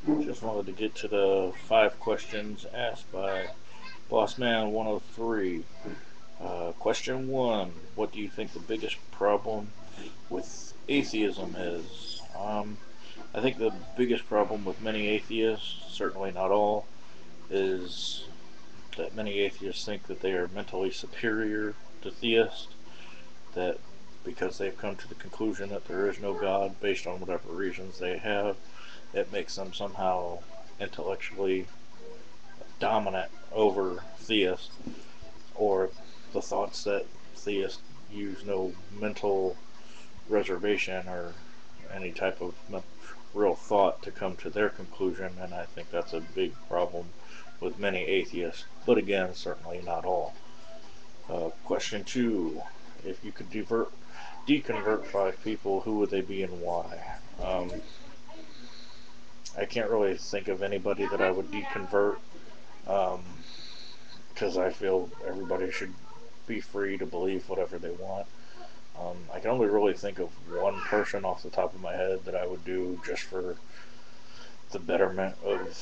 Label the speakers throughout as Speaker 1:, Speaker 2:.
Speaker 1: Just wanted to get to the 5 questions asked by Bossman103. Question 1. What do you think the biggest problem with atheism is? I think the biggest problem with many atheists, certainly not all, is that many atheists think that they are mentally superior to theists, that because they've come to the conclusion that there is no God based on whatever reasons they have, it makes them somehow intellectually dominant over theists, or the thoughts that theists use no mental reservation or any type of real thought to come to their conclusion, and I think that's a big problem with many atheists, but again, certainly not all. Question 2. If you could deconvert 5 people, who would they be and why? I can't really think of anybody that I would deconvert, because I feel everybody should be free to believe whatever they want. I can only really think of one person off the top of my head that I would do just for the betterment of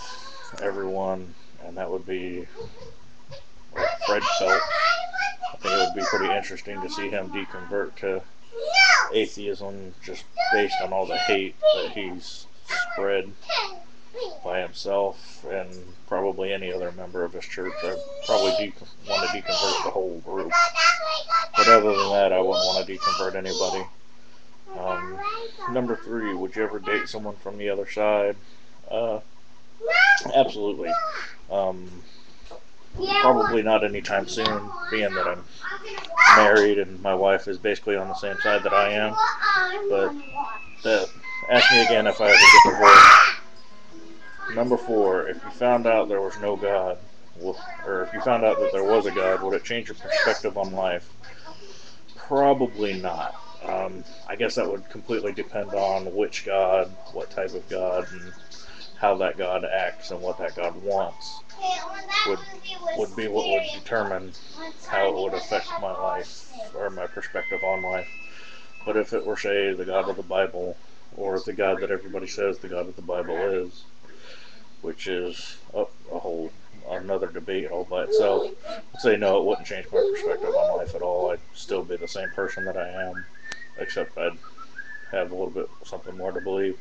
Speaker 1: everyone, and that would be Fred Felt. I think it would be pretty interesting to see him deconvert to atheism just based on all the hate that he's spread by himself and probably any other member of his church. I'd probably want to deconvert the whole group. But other than that, I wouldn't want to deconvert anybody. Number 3, would you ever date someone from the other side? Absolutely. Probably not anytime soon, being that I'm married and my wife is basically on the same side that I am. But ask me again if I ever get divorced. Number 4, if you found out there was no God, or if you found out that there was a God, would it change your perspective on life? Probably not. I guess that would completely depend on which God, what type of God, and how that God acts and what that God wants would be what would determine how it would affect my life or my perspective on life. But if it were, say, the God of the Bible, or the God that everybody says the God of the Bible is, which is a whole another debate all by itself, I'd say no, it wouldn't change my perspective on life at all. I'd still be the same person that I am, except I'd have a little bit something more to believe.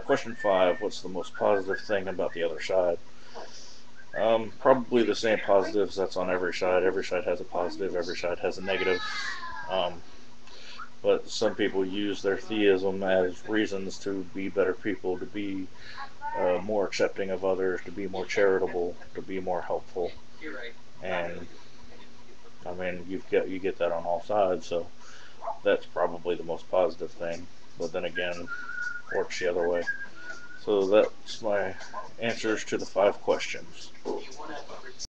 Speaker 1: Question 5, what's the most positive thing about the other side? Probably the same positives that's on every side. Every side has a positive, every side has a negative. But some people use their theism as reasons to be better people, to be more accepting of others, to be more charitable, to be more helpful. And I mean, you get that on all sides, so that's probably the most positive thing. But then again, works the other way. So that's my answers to the 5 questions.